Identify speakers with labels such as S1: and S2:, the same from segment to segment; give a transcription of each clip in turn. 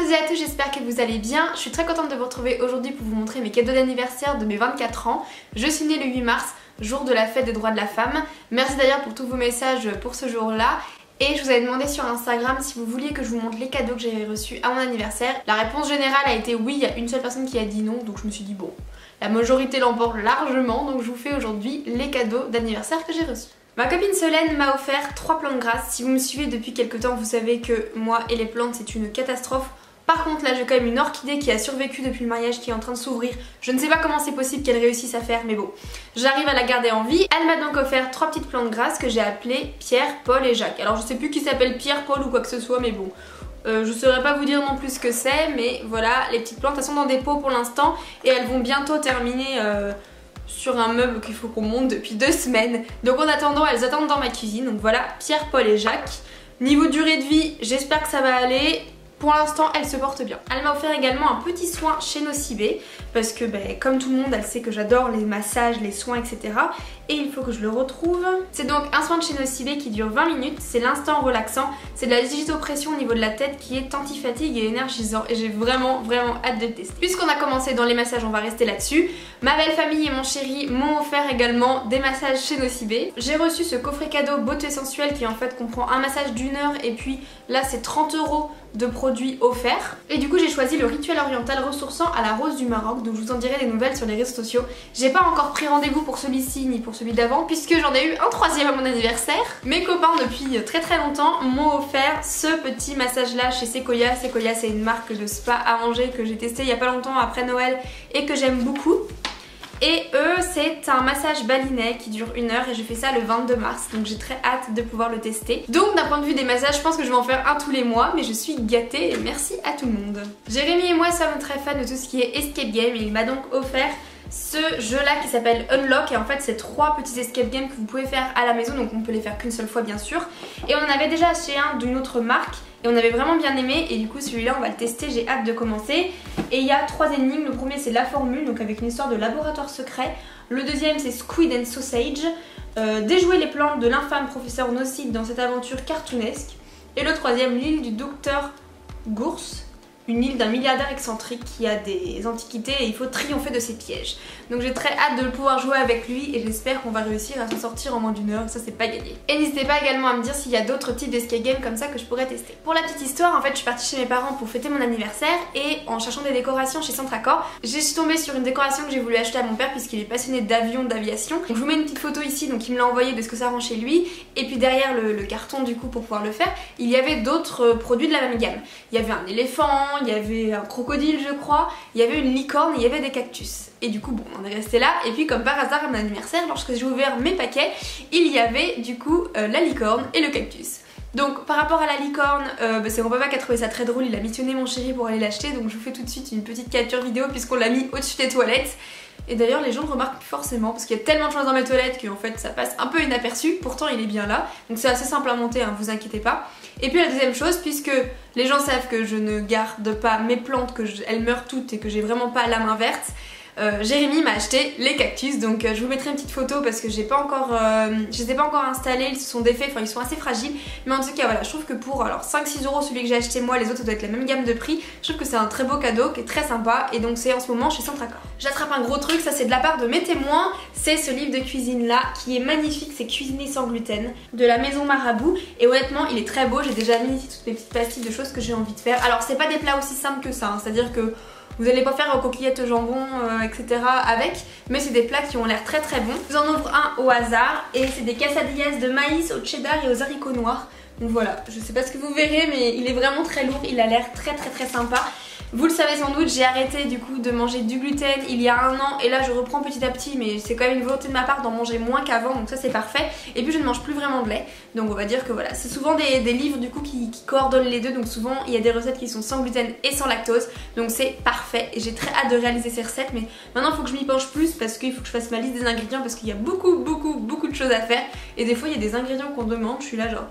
S1: toutes et à tous, j'espère que vous allez bien. Je suis très contente de vous retrouver aujourd'hui pour vous montrer mes cadeaux d'anniversaire de mes 24 ans. Je suis née le 8 mars, jour de la fête des droits de la femme. Merci d'ailleurs pour tous vos messages pour ce jour-là. Et je vous avais demandé sur Instagram si vous vouliez que je vous montre les cadeaux que j'avais reçus à mon anniversaire. La réponse générale a été oui, il y a une seule personne qui a dit non, donc je me suis dit bon, la majorité l'emporte largement, donc je vous fais aujourd'hui les cadeaux d'anniversaire que j'ai reçus. Ma copine Solène m'a offert 3 plantes grasses. Si vous me suivez depuis quelques temps, vous savez que moi et les plantes c'est une catastrophe. Par contre là j'ai quand même une orchidée qui a survécu depuis le mariage, qui est en train de s'ouvrir. Je ne sais pas comment c'est possible qu'elle réussisse à faire, mais bon, j'arrive à la garder en vie. Elle m'a donc offert 3 petites plantes grasses que j'ai appelées Pierre, Paul et Jacques. Alors je sais plus qui s'appelle Pierre, Paul ou quoi que ce soit, mais bon, je saurais pas vous dire non plus ce que c'est, mais voilà, les petites plantes elles sont dans des pots pour l'instant et elles vont bientôt terminer sur un meuble qu'il faut qu'on monte depuis 2 semaines. Donc en attendant, elles attendent dans ma cuisine. Donc voilà, Pierre, Paul et Jacques. Niveau durée de vie, j'espère que ça va aller. Pour l'instant, elle se porte bien. Elle m'a offert également un petit soin chez Nocibé parce que comme tout le monde, elle sait que j'adore les massages, les soins, etc. Et il faut que je le retrouve. C'est donc un soin de chez Nocibé qui dure 20 minutes. C'est l'instant relaxant. C'est de la digitopression au niveau de la tête qui est anti-fatigue et énergisant. Et j'ai vraiment hâte de le tester. Puisqu'on a commencé dans les massages, on va rester là-dessus. Ma belle famille et mon chéri m'ont offert également des massages chez Nocibé. J'ai reçu ce coffret cadeau beauté sensuelle qui en fait comprend un massage d'1 heure et puis là c'est 30 € de produits offerts. Et du coup j'ai choisi le rituel oriental ressourçant à la rose du Maroc, donc je vous en dirai des nouvelles sur les réseaux sociaux. J'ai pas encore pris rendez-vous pour celui-ci ni pour celui d'avant puisque j'en ai eu un 3e à mon anniversaire. Mes copains depuis très longtemps m'ont offert ce petit massage là chez Sequoia. Sequoia c'est une marque de spa à Angers que j'ai testé il y a pas longtemps après Noël et que j'aime beaucoup. Et eux, c'est un massage balinais qui dure 1 heure et je fais ça le 22 mars, donc j'ai très hâte de pouvoir le tester. Donc d'un point de vue des massages, je pense que je vais en faire un tous les mois, mais je suis gâtée et merci à tout le monde. Jérémy et moi sommes très fans de tout ce qui est escape game et il m'a donc offert ce jeu là qui s'appelle Unlock et en fait c'est 3 petits escape games que vous pouvez faire à la maison, donc on peut les faire qu'une seule fois bien sûr. Et on en avait déjà acheté un d'une autre marque et on avait vraiment bien aimé et du coup celui-là on va le tester, j'ai hâte de commencer. Et il y a 3 énigmes, le premier c'est la formule, donc avec une histoire de laboratoire secret. Le deuxième c'est Squid and Sausage, déjouer les plans de l'infâme professeur Nocide dans cette aventure cartoonesque. Et le troisième, l'île du docteur Gours, une île d'un milliardaire excentrique qui a des antiquités et il faut triompher de ses pièges. Donc j'ai très hâte de pouvoir jouer avec lui et j'espère qu'on va réussir à s'en sortir en moins d'1 heure, ça c'est pas gagné. Et n'hésitez pas également à me dire s'il y a d'autres types d'escape games comme ça que je pourrais tester. Pour la petite histoire, en fait je suis partie chez mes parents pour fêter mon anniversaire et en cherchant des décorations chez Centracor, je suis tombée sur une décoration que j'ai voulu acheter à mon père puisqu'il est passionné d'avions, d'aviation. Donc je vous mets une petite photo ici, donc il me l'a envoyé de ce que ça rend chez lui. Et puis derrière le carton du coup pour pouvoir le faire, il y avait d'autres produits de la même gamme. Il y avait un éléphant, il y avait un crocodile je crois, il y avait une licorne et il y avait des cactus. Et du coup bon on est resté là et puis comme par hasard à mon anniversaire lorsque j'ai ouvert mes paquets il y avait du coup la licorne et le cactus. Donc par rapport à la licorne, c'est mon papa qui a trouvé ça très drôle, il a missionné mon chéri pour aller l'acheter, donc je vous fais tout de suite une petite capture vidéo puisqu'on l'a mis au-dessus des toilettes. Et d'ailleurs les gens ne remarquent plus forcément parce qu'il y a tellement de choses dans mes toilettes qu'en fait ça passe un peu inaperçu, pourtant il est bien là. Donc c'est assez simple à monter, hein, vous inquiétez pas. Et puis la deuxième chose, puisque les gens savent que je ne garde pas mes plantes, elles meurent toutes et que j'ai vraiment pas la main verte, Jérémy m'a acheté les cactus, donc je vous mettrai une petite photo parce que je les ai pas encore installés, ils se sont défaits, enfin ils sont assez fragiles, mais en tout cas voilà, je trouve que pour 5-6 € celui que j'ai acheté moi, les autres ça doit être la même gamme de prix, je trouve que c'est un très beau cadeau qui est très sympa et donc c'est en ce moment chez Centracor. J'attrape un gros truc, ça c'est de la part de mes témoins, c'est ce livre de cuisine là qui est magnifique, c'est Cuisiner sans gluten de la maison Marabout et honnêtement il est très beau, j'ai déjà mis ici toutes mes petites pastilles de choses que j'ai envie de faire. Alors c'est pas des plats aussi simples que ça, hein, c'est à dire que vous n'allez pas faire coquillettes au jambon, etc. avec, mais c'est des plats qui ont l'air très bons. Je vous en ouvre un au hasard et c'est des quesadillas de maïs au cheddar et aux haricots noirs. Donc voilà, je sais pas ce que vous verrez mais il est vraiment très lourd, il a l'air très sympa. Vous le savez sans doute, j'ai arrêté du coup de manger du gluten il y a 1 an et là je reprends petit à petit, mais c'est quand même une volonté de ma part d'en manger moins qu'avant, donc ça c'est parfait. Et puis je ne mange plus vraiment de lait, donc on va dire que voilà, c'est souvent des livres du coup qui coordonnent les deux, donc souvent il y a des recettes qui sont sans gluten et sans lactose, donc c'est parfait et j'ai très hâte de réaliser ces recettes. Mais maintenant il faut que je m'y penche plus parce qu'il faut que je fasse ma liste des ingrédients parce qu'il y a beaucoup de choses à faire et des fois il y a des ingrédients qu'on demande, je suis là genre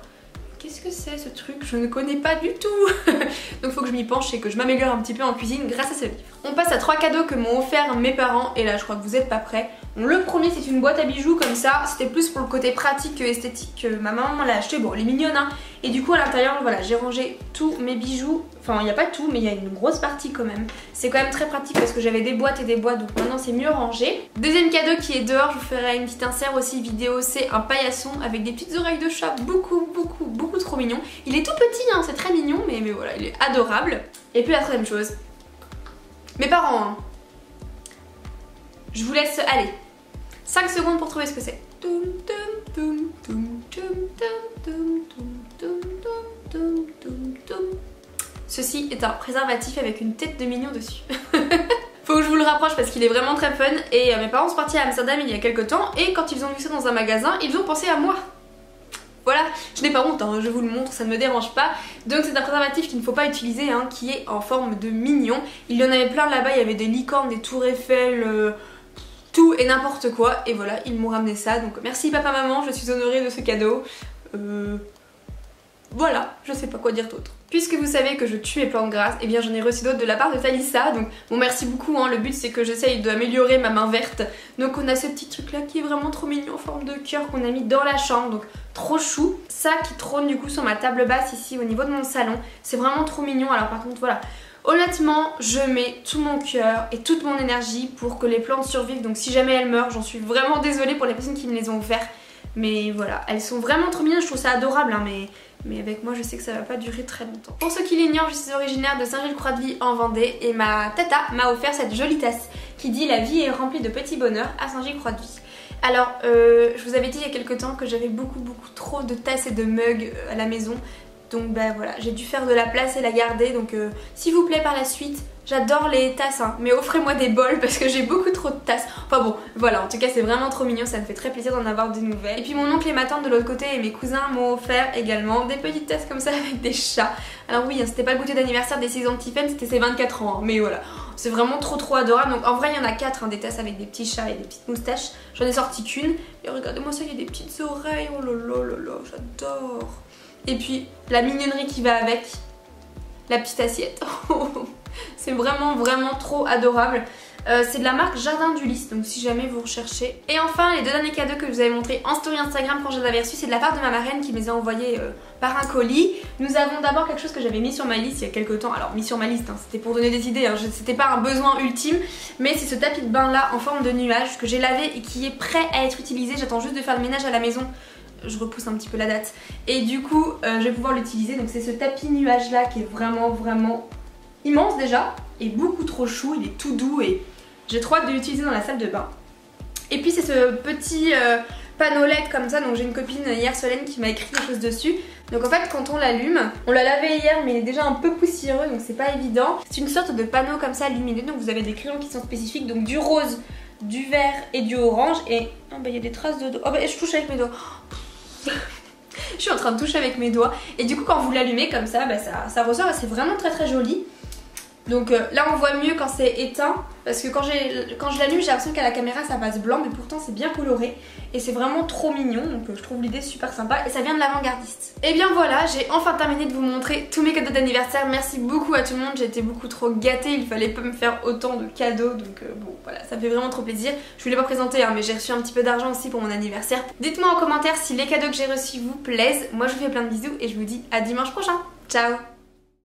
S1: qu'est-ce que c'est ce truc? Je ne connais pas du tout. Donc il faut que je m'y penche et que je m'améliore un petit peu en cuisine grâce à ce livre. On passe à 3 cadeaux que m'ont offert mes parents et là je crois que vous êtes pas prêts. Bon, le premier c'est une boîte à bijoux comme ça, c'était plus pour le côté pratique que esthétique. Ma maman l'a acheté, bon elle est mignonne hein. Et du coup à l'intérieur voilà j'ai rangé tous mes bijoux. Enfin il n'y a pas tout mais il y a une grosse partie quand même. C'est quand même très pratique parce que j'avais des boîtes et des boîtes, donc maintenant c'est mieux rangé. Deuxième cadeau qui est dehors, je vous ferai une petite insert aussi vidéo, c'est un paillasson avec des petites oreilles de chat, beaucoup trop mignon. Il est tout petit hein, c'est très mignon mais voilà il est adorable. Et puis la troisième chose, mes parents hein. Je vous laisse aller 5 secondes pour trouver ce que c'est. Ceci est un préservatif avec une tête de mignon dessus. Faut que je vous le rapproche parce qu'il est vraiment très fun. Et mes parents sont partis à Amsterdam il y a quelques temps et quand ils ont vu ça dans un magasin, ils ont pensé à moi. Voilà, je n'ai pas honte, hein, je vous le montre, ça ne me dérange pas. Donc c'est un préservatif qu'il ne faut pas utiliser, hein, qui est en forme de mignon. Il y en avait plein là-bas, il y avait des licornes, des tours Eiffel, tout et n'importe quoi. Et voilà, ils m'ont ramené ça. Donc merci papa, maman, je suis honorée de ce cadeau. Voilà, je sais pas quoi dire d'autre. Puisque vous savez que je tue mes plantes grasses, et bien j'en ai reçu d'autres de la part de Thalissa. Donc bon merci beaucoup, hein. Le but c'est que j'essaye d'améliorer ma main verte. Donc on a ce petit truc là qui est vraiment trop mignon en forme de cœur qu'on a mis dans la chambre. Donc trop chou. Ça qui trône du coup sur ma table basse ici au niveau de mon salon. C'est vraiment trop mignon. Alors par contre voilà, honnêtement je mets tout mon cœur et toute mon énergie pour que les plantes survivent. Donc si jamais elles meurent, j'en suis vraiment désolée pour les personnes qui me les ont offertes. Mais voilà, elles sont vraiment trop mignonnes, je trouve ça adorable hein, mais avec moi je sais que ça va pas durer très longtemps. Pour ceux qui l'ignorent, je suis originaire de Saint-Gilles-Croix-de-Vie en Vendée et ma tata m'a offert cette jolie tasse qui dit la vie est remplie de petits bonheurs à Saint-Gilles-Croix-de-Vie. Alors je vous avais dit il y a quelques temps que j'avais beaucoup trop de tasses et de mugs à la maison. Donc bah voilà, j'ai dû faire de la place et la garder. Donc s'il vous plaît par la suite, j'adore les tasses hein, mais offrez-moi des bols parce que j'ai beaucoup trop de tasses. Enfin bon, voilà, en tout cas c'est vraiment trop mignon, ça me fait très plaisir d'en avoir de nouvelles. Et puis mon oncle et ma tante de l'autre côté et mes cousins m'ont offert également des petites tasses comme ça avec des chats. Alors oui, hein, c'était pas le goûter d'anniversaire des 6 ans de Tiffen, c'était ses 24 ans, hein, mais voilà. C'est vraiment trop adorable. Donc en vrai il y en a 4 hein, des tasses avec des petits chats et des petites moustaches. J'en ai sorti qu'une. Et regardez-moi ça, il y a des petites oreilles, oh là, j'adore. Et puis la mignonnerie qui va avec, la petite assiette. C'est vraiment trop adorable. C'est de la marque Jardin d'Ulysse, donc si jamais vous recherchez. Et enfin les deux derniers cadeaux que je vous avais montrés en story Instagram quand je les avais reçus, c'est de la part de ma marraine qui me les a envoyés par un colis. Nous avons d'abord quelque chose que j'avais mis sur ma liste il y a quelques temps. Alors mis sur ma liste, hein, c'était pour donner des idées, hein, c'était pas un besoin ultime. Mais c'est ce tapis de bain là en forme de nuage que j'ai lavé et qui est prêt à être utilisé. J'attends juste de faire le ménage à la maison. Je repousse un petit peu la date. Et du coup je vais pouvoir l'utiliser. Donc c'est ce tapis nuage là qui est vraiment immense déjà. Et beaucoup trop chou, il est tout doux et j'ai trop hâte de l'utiliser dans la salle de bain. Et puis c'est ce petit panneau LED comme ça, donc j'ai une copine hier Solène qui m'a écrit des choses dessus. Donc en fait quand on l'allume, on l'a lavé hier mais il est déjà un peu poussiéreux donc c'est pas évident. C'est une sorte de panneau comme ça lumineux, donc vous avez des crayons qui sont spécifiques, donc du rose, du vert et du orange. Et oh bah il y a des traces de doigts, oh bah je touche avec mes doigts. Je suis en train de toucher avec mes doigts. Et du coup quand vous l'allumez comme ça, bah ça ressort et c'est vraiment très joli. Donc là on voit mieux quand c'est éteint parce que quand je l'allume j'ai l'impression qu'à la caméra ça passe blanc mais pourtant c'est bien coloré et c'est vraiment trop mignon, donc je trouve l'idée super sympa et ça vient de l'avant-gardiste. Et bien voilà, j'ai enfin terminé de vous montrer tous mes cadeaux d'anniversaire. Merci beaucoup à tout le monde, j'ai été beaucoup trop gâtée, il fallait pas me faire autant de cadeaux donc bon voilà, ça fait vraiment trop plaisir. Je voulais pas présenter hein, mais j'ai reçu un petit peu d'argent aussi pour mon anniversaire. Dites-moi en commentaire si les cadeaux que j'ai reçus vous plaisent. Moi je vous fais plein de bisous et je vous dis à dimanche prochain. Ciao.